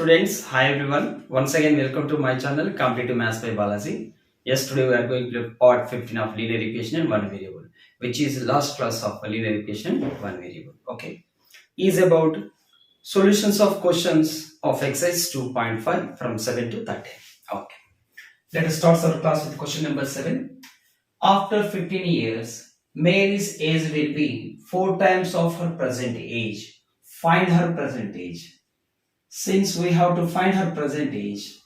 students, hi everyone. Once again, welcome to my channel, Competitive Maths by Balaji. Yes, today we are going to part 15 of linear equation and one variable, which is last class of linear equation and one variable. Okay, is about solutions of questions of exercise 2.5 from 7 to 13. Okay, let us start our class with question number 7. After 15 years, Mary's age will be 4 times of her present age. Find her present age. Since we have to find her present age,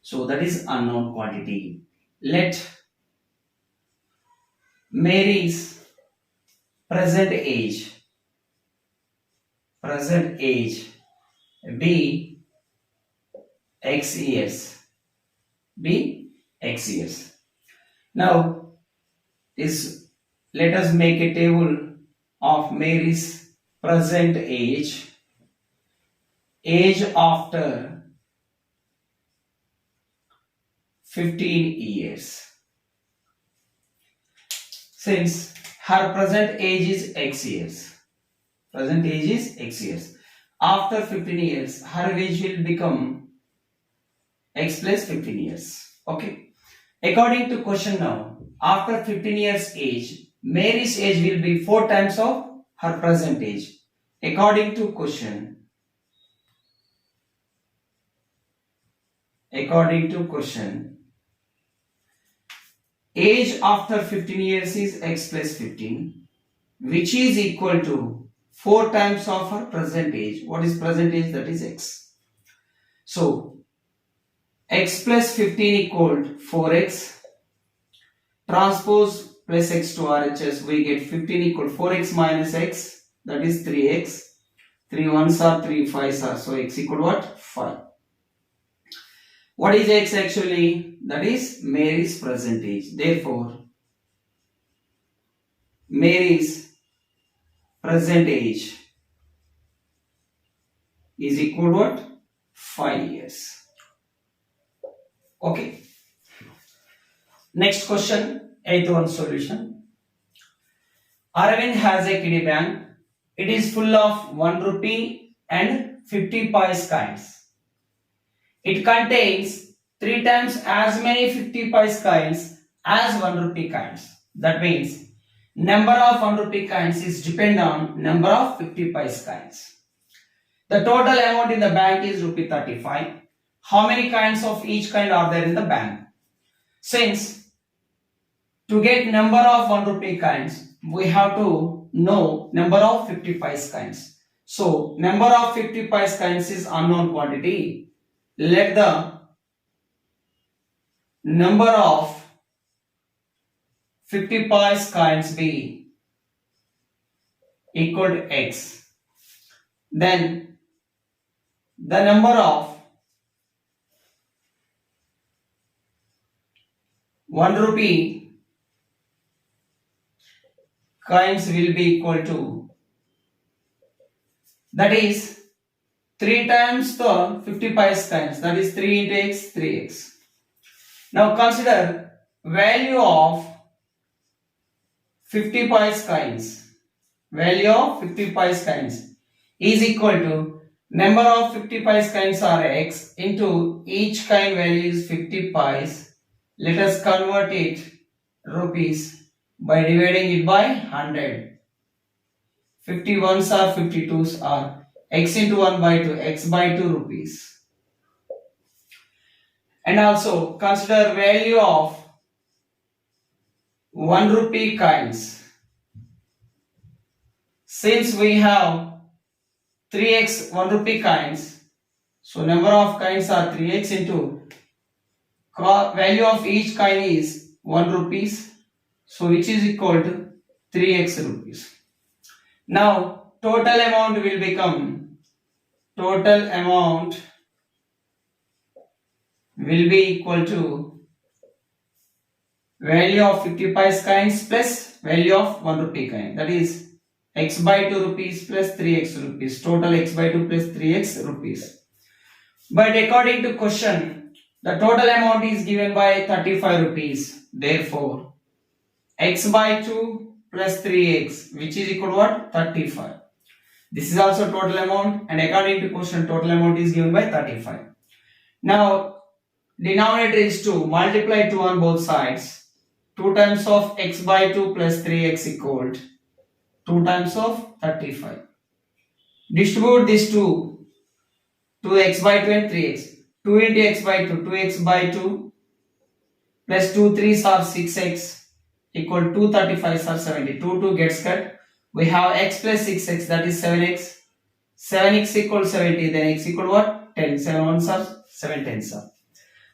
so that is unknown quantity. Let Mary's present age be x years. Now let us make a table of Mary's present age after 15 years. Since her present age is x years, after 15 years, her age will become x plus 15 years. Okay. According to question now, after 15 years age, Mary's age will be 4 times of her present age. According to question, age after 15 years is x plus 15, which is equal to 4 times of her present age. What is present age? That is x. So, x plus 15 equal to 4x. Transpose plus x to RHS, we get 15 equal to 4x minus x, that is 3x. 3 ones are 3 5s are, so x equal to what? 5. What is x actually? That is Mary's present age. Therefore, Mary's present age is equal to what? 5 years. Okay. Next question, 8th one solution. Aravind has a kiddie bank. It is full of 1 rupee and 50 paise coins. It contains 3 times as many 50 paise coins as 1 rupee coins. That means number of 1 rupee coins is depend on number of 50 paise coins. The total amount in the bank is rupee 35. How many coins of each kind are there in the bank? Since to get number of 1 rupee coins, we have to know number of 50 paise coins. So number of 50 paise coins is unknown quantity. Let the number of 50 paise coins be equal to x. Then the number of 1 rupee coins will be equal to, that is 3 times the 50 paise coins, that is 3 into x, 3x. Now consider value of 50 paise coins. Value of 50 paise coins is equal to number of 50 paise coins are x into each coin value is 50 paise. Let us convert it rupees by dividing it by 100. 51s are 52s are x into 1 by 2, x by 2 rupees. And also consider value of 1 rupee coins. Since we have 3x 1 rupee coins, so number of coins are 3x into value of each coin is 1 rupees, so which is equal to 3x rupees. Now total amount will become, equal to value of 50 paise coins plus value of 1 rupee coin, that is x by 2 rupees plus 3x rupees, total x by 2 plus 3x rupees. But according to question, the total amount is given by 35 rupees. Therefore, x by 2 plus 3x, which is equal to what? 35. This is also total amount, and according to question, total amount is given by 35. Now, denominator is 2. Multiply 2 on both sides. 2 times of x by 2 plus 3x equal 2 times of 35. Distribute this 2x by 2 and 3x. 2 into x by 2, 2x by 2 plus 2 3s are 6x equal 2 35s are 70. 2 gets cut. We have x plus 6x, that is 7x. 7x equals 70, then x equal what? 10. 7 ones are 7 tens are.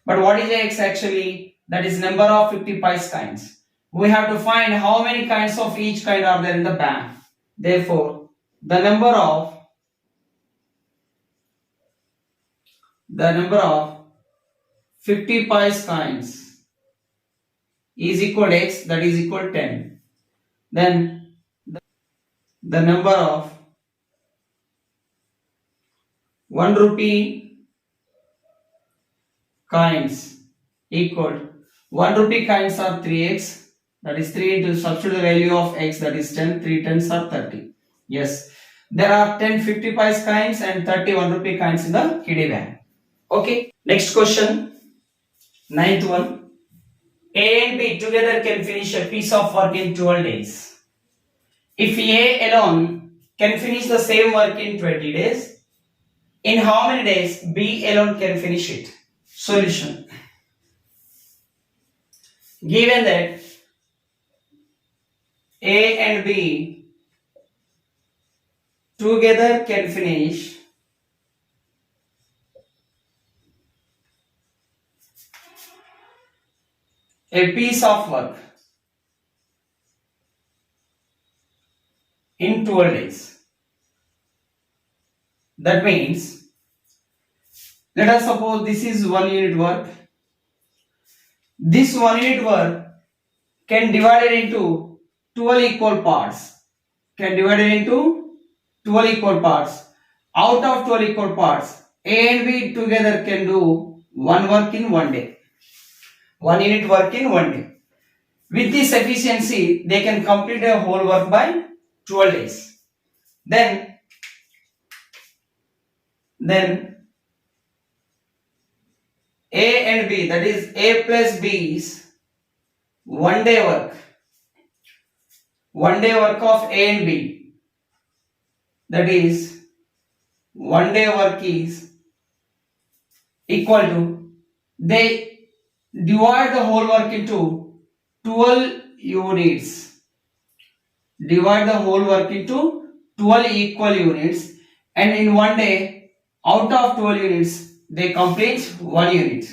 But what is x actually? That is number of 50 pies kinds. We have to find how many kinds of each kind are there in the bank. Therefore, the number of 50 pies kinds is equal to x, that is equal to 10. Then the number of 1 rupee kinds equal 1 rupee kinds are 3x, that is 3 into substitute the value of x, that is 10. 3 tens are 30. Yes, there are 10 50 pies kinds and 30 1 rupee kinds in the kiddie bank. Okay, next question, 9th one. A and B together can finish a piece of work in 12 days. If A alone can finish the same work in 20 days, in how many days B alone can finish it? Solution. Given that A and B together can finish a piece of work in 12 days. That means, let us suppose this is 1 unit work. This 1 unit work can divide it into 12 equal parts. Out of 12 equal parts, A and B together can do one work in 1 day. 1 unit work in 1 day. With this efficiency, they can complete a whole work by 12 days. Then A and B, that is A plus B's 1 day work. 1 day work of A and B, that is 1 day work is equal to, they divide the whole work into 12 units. Divide the whole work into 12 equal units, and in 1 day, out of 12 units, they complete 1 unit.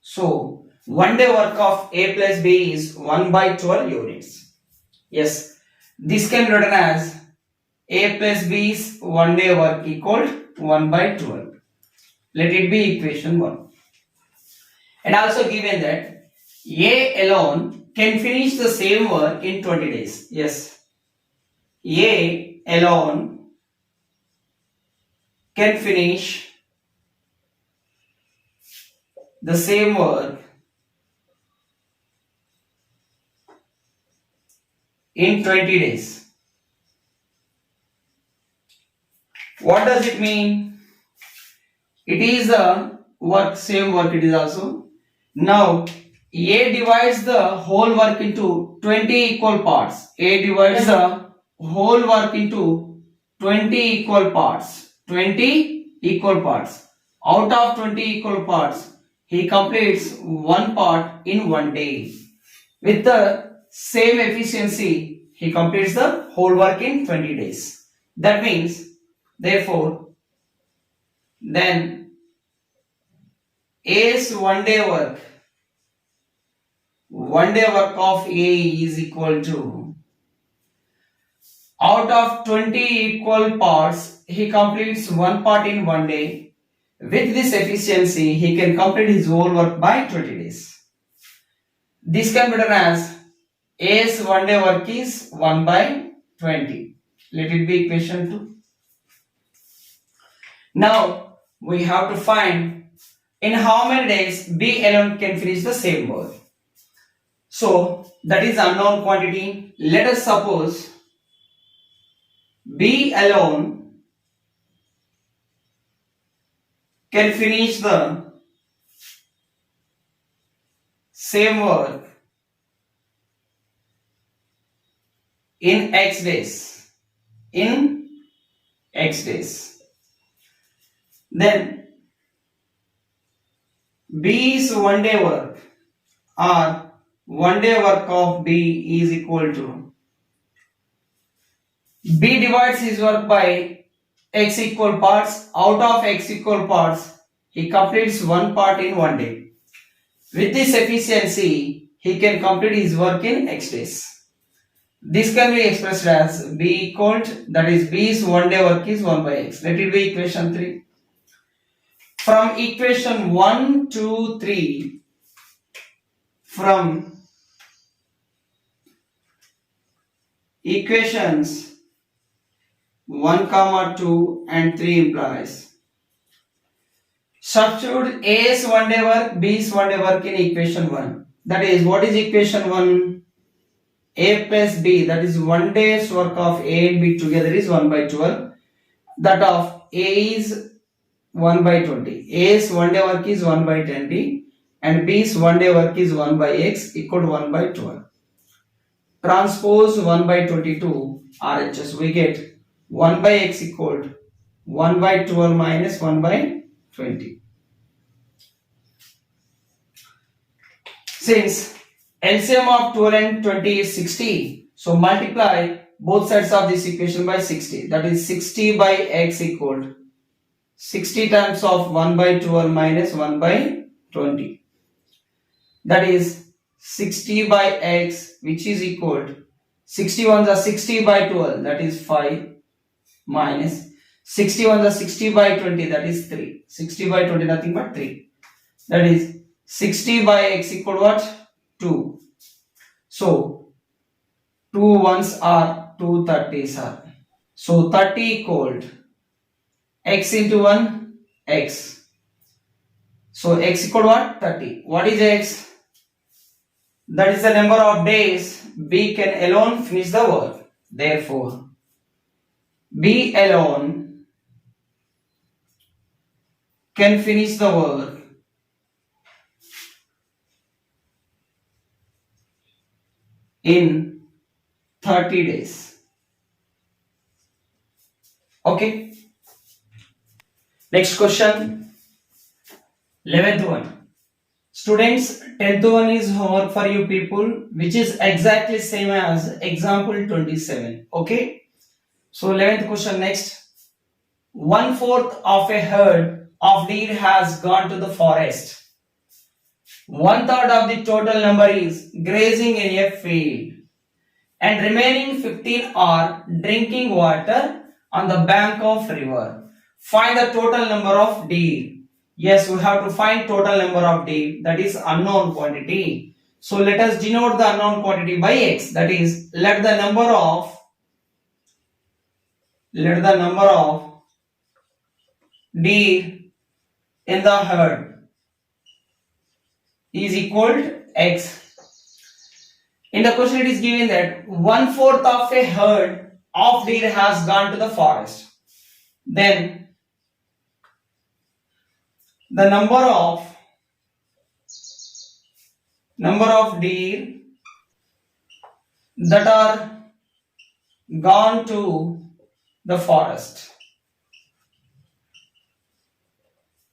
So, 1 day work of A plus B is 1 by 12 units. Yes, this can be written as A plus B's 1 day work equal 1 by 12. Let it be equation 1. And also given that A alone can finish the same work in 20 days. Yes, A alone can finish the same work in 20 days. What does it mean? It is a work, same work it is also. Now, A divides the whole work into 20 equal parts. A divides the whole work into 20 equal parts. 20 equal parts. Out of 20 equal parts, he completes one part in 1 day. With the same efficiency, he completes the whole work in 20 days. That means, therefore, then A's 1 day work of A is equal to, out of 20 equal parts, he completes one part in 1 day. With this efficiency, he can complete his whole work by 20 days. This can be written as A's 1 day work is 1 by 20. Let it be equation 2. Now, we have to find in how many days B alone can finish the same work. So, that is unknown quantity. Let us suppose B alone can finish the same work in X days. In X days. Then B's one day work or one day work of B is equal to B divides his work by X equal parts. Out of X equal parts, he completes one part in one day. With this efficiency, he can complete his work in X days. This can be expressed as B equal to, that is B's one day work is 1 by X. Let it be equation 3. From equation 1, 2, 3, from equations 1, 2 and 3 implies substitute A's one day work, B's one day work in equation 1. That is, what is equation 1? A plus B, that is 1 day's work of A and B together is 1 by 12. That of A is 1 by 20. A's one day work is 1 by 20 and B's one day work is 1 by X equal to 1 by 12. Transpose 1 by 22 RHS. We get 1 by X equal to 1 by 12 minus 1 by 20. Since LCM of 12 and 20 is 60, so multiply both sides of this equation by 60. That is 60 by X equal to 60 times of 1 by 12 minus 1 by 20. That is 60 by X, which is equal to 61 is 60 by 12, that is 5, minus 61 is 60 by 20, that is 3. 60 by 20 nothing but 3. That is 60 by X equal to what? 2. So 2 ones are 2 30s are. So 30 equal to X into 1 X. So X equal to what? 30. What is X? That is the number of days B can alone finish the work. Therefore, B alone can finish the work in 30 days. Okay. Next question. 11th one. Students, 10th one is homework for you people, which is exactly same as example 27. Okay. So 11th question next. 1/4 of a herd of deer has gone to the forest. 1/3 of the total number is grazing in a field, and remaining 15 are drinking water on the bank of river. Find the total number of deer. Yes, we have to find total number of deer, that is unknown quantity. So let us denote the unknown quantity by X. That is, let the number of deer in the herd is equal to X. In the question it is given that 1/4 of a herd of deer has gone to the forest. Then the number of deer that are gone to the forest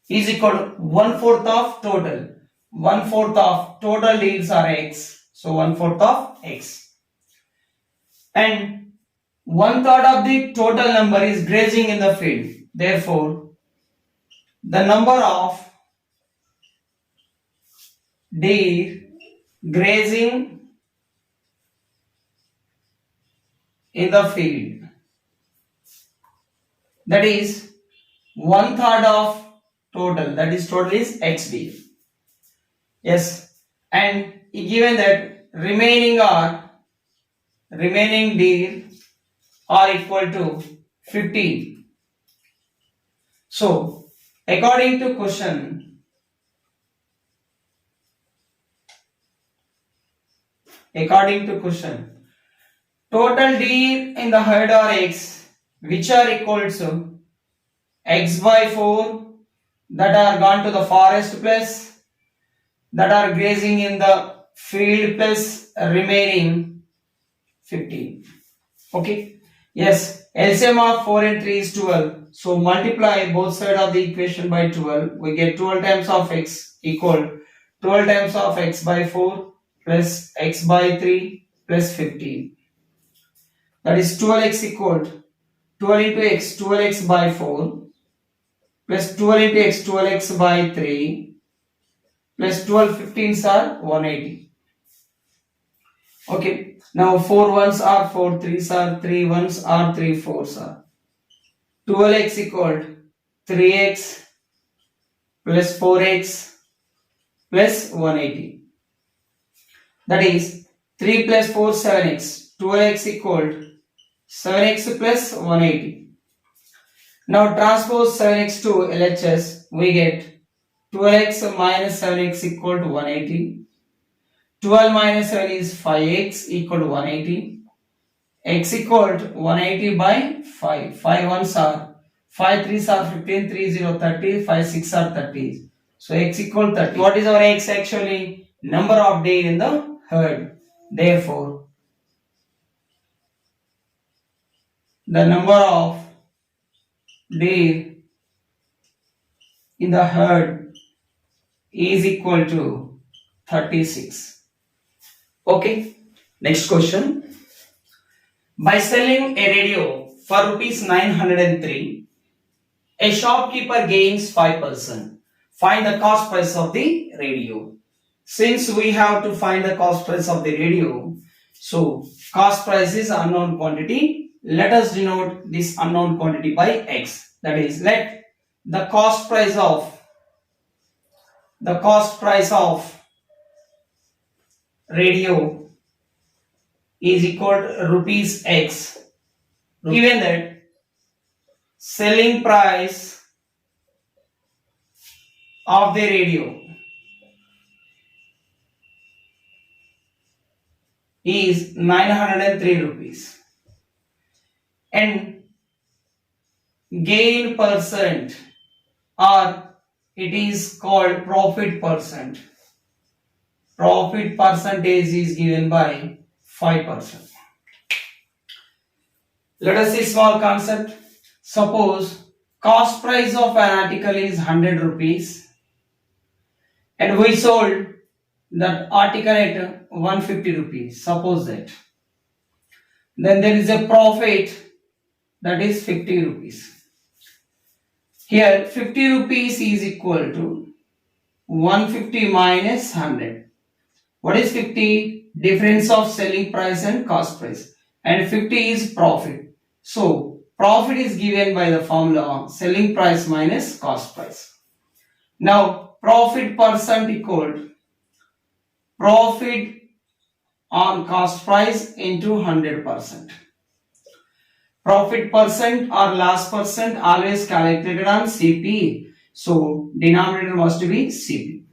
is equal to 1/4 of total. 1/4 of total deers are X. So 1/4 of X. And 1/3 of the total number is grazing in the field. Therefore, the number of deer grazing in the field, that is 1/3 of total, that is total is X deer. Yes, and given that remaining deer are equal to 15. So according to question, total deer in the herd are X, which are equal to X by 4 that are gone to the forest plus that are grazing in the field plus remaining 15. Okay. Yes. LCM of 4 and 3 is 12. So multiply both sides of the equation by 12. We get 12 times of x equal 12 times of x by 4 plus x by 3 plus 15. That is 12x equal 12 into x 12x by 4 plus 12 into x 12x by 3 plus 12 15s are 180. Okay. Now 4 ones are 4 3s are 3 ones are 3 4s are 12x equal 3x plus 4x plus 180. That is 3 plus 4 7x. 12x equal 7x plus 180. Now transpose 7x to LHS. We get 12x minus 7x equal to 180. 12 minus 7 is 5x equal to 180. X equal to 180 by 5. 5 ones are 5 3s are 15, 3 0 30, 5 6 are 30. So x equal 30. What is our x actually? Number of deer in the herd. Therefore, the number of deer in the herd is equal to 36. Okay. Next question. By selling a radio for rupees 903, a shopkeeper gains 5%. Find the cost price of the radio. Since we have to find the cost price of the radio, so cost price is unknown quantity. Let us denote this unknown quantity by x. That is, let the cost price of radio is equal to rupees x. Given that selling price of the radio is 903 rupees and gain percent, or it is called profit percent. Profit percentage is given by 5%. Let us see small concept. Suppose cost price of an article is 100 rupees and we sold that article at 150 rupees. Suppose that. Then there is a profit, that is 50 rupees. Here 50 rupees is equal to 150 minus 100. What is 50? Difference of selling price and cost price. And 50 is profit. So profit is given by the formula selling price minus cost price. Now profit percent equal profit on cost price into 100%. Profit percent or loss percent always calculated on CP. So denominator must be CP.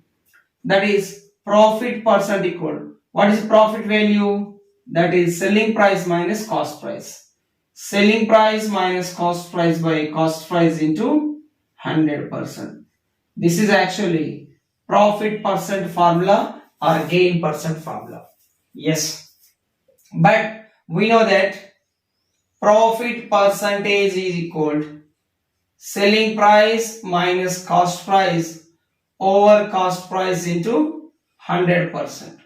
That is profit percent equal. What is profit value? That is selling price minus cost price. Selling price minus cost price by cost price into 100%. This is actually profit percent formula or gain percent formula. Yes. But we know that profit percentage is equal to selling price minus cost price over cost price into 100%.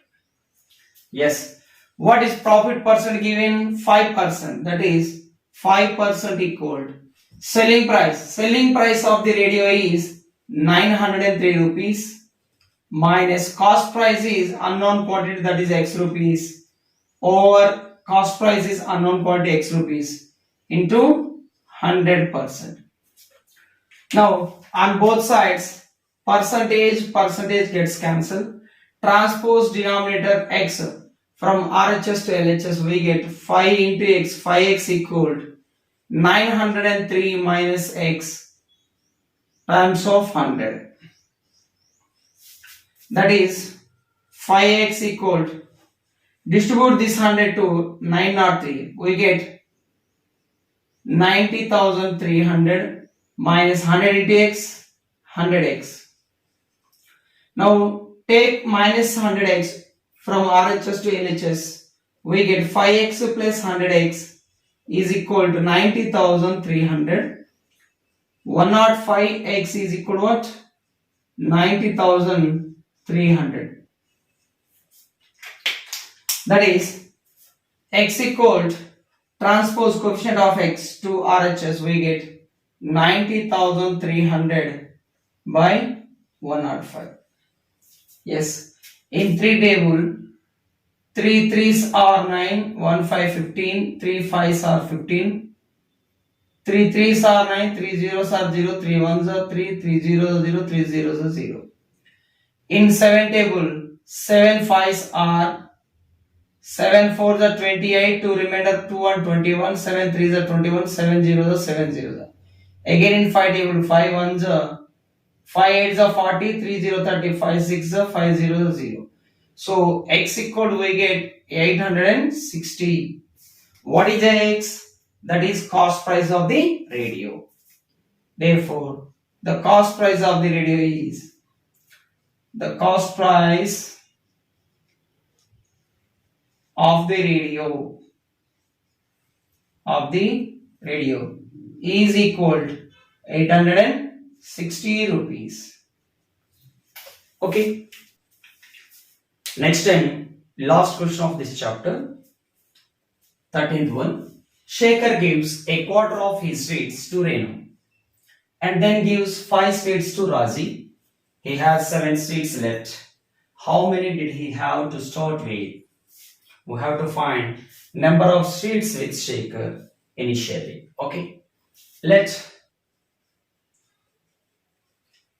Yes. What is profit percent given? 5%. That is 5% equal to selling price. Selling price of the radio is 903 rupees minus cost price is unknown quantity, that is x rupees, over cost price is unknown quantity x rupees into 100%. Now on both sides percentage gets cancelled. Transpose denominator x from RHS to LHS, we get 5 into x, 5x equal to 903 minus x times of 100. That is 5x equal to, distribute this 100 to 903, we get 90,300 minus 100 into x, 100x. Now take minus 100x from RHS to LHS. We get 5x plus 100x is equal to 90,300. 105x is equal to what? 90,300. That is x equal to transpose coefficient of x to RHS. We get 90,300 by 105. Yes, in 3 table, 3 3s are 9, 1 5 15, 3 5s are 15, 3 3s are 9, 3 zeros are 0, 3 1s are 3, 3 zeros are 0, 3 zeros are 0. In 7 table, 7 5s are 7 4s are 28, 2 remainder 2 and 21, 7 3s are 21, 7 zeros are 7 zeros are. Again in 5 table, 5 1s are 5 8s are 40, 3 0 30, 5 6 are 5 0 0. So x equal to we get 860. What is x? That is cost price of the radio. Therefore, the cost price of the radio is the cost price of the radio is equal to 860 rupees. Okay. Next time, last question of this chapter, 13th one. Shekhar gives a quarter of his sweets to Renu and then gives 5 sweets to Razi. He has 7 sweets left. How many did he have to start with? We have to find number of sweets with Shekhar initially. Okay. Let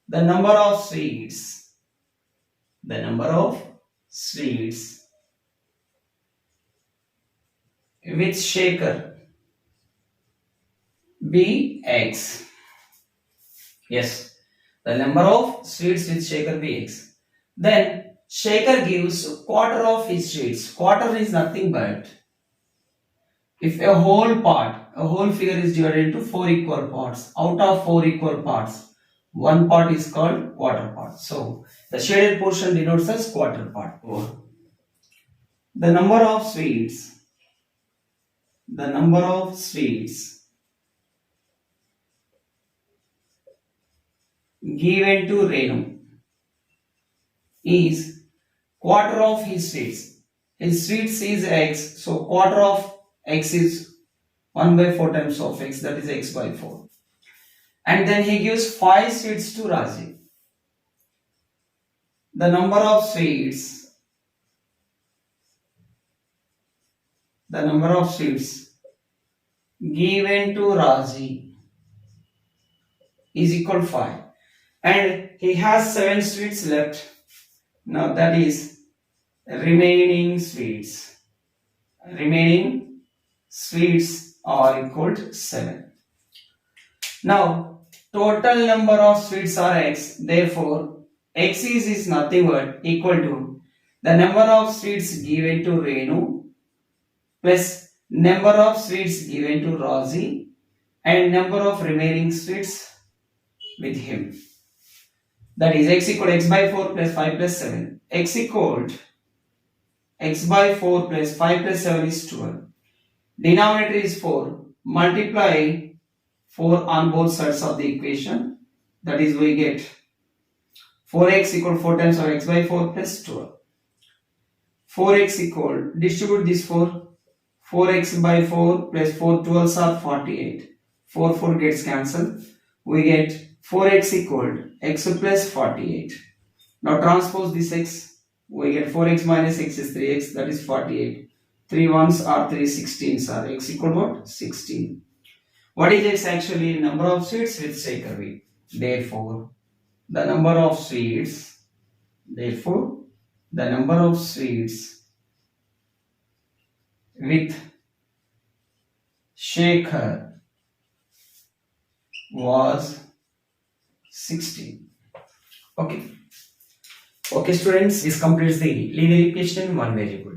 the number of sweets with Shekhar be x. Yes, the number of sweets with Shekhar be x. Then Shekhar gives quarter of his sweets. Quarter is nothing but if a whole figure is divided into 4 equal parts. Out of 4 equal parts, one part is called quarter part. So the shaded portion denotes as quarter part. The number of sweets given to Renu is quarter of his sweets. His sweets is x, so quarter of x is 1 by 4 times of x, that is x by 4. And then he gives 5 sweets to Razi. The number of sweets given to Razi is equal to 5. And he has 7 sweets left. Now that is remaining sweets. Remaining sweets are equal to 7. Now total number of sweets are x. Therefore, x is nothing but equal to the number of sweets given to Renu plus number of sweets given to Razi and number of remaining sweets with him. That is x equal to x by 4 plus 5 plus 7. X equal to x by 4 plus 5 plus 7 is 12. Denominator is 4. Multiply 4 on both sides of the equation. That is we get 4x equal to 4 times of x by 4 plus 12. 4x equal, distribute this 4. 4x by 4 plus 4 12s are 48. 4 gets cancelled. We get 4x equal to x plus 48. Now transpose this x. We get 4x minus x is 3x, that is 48. 3 1s are 3 16s are x equal to what? 16. What is x actually? Number of sweets with Shekhar with. Therefore, the number of sweets with Shekhar was 16. Okay. Okay students, this completes the linear equation in one variable.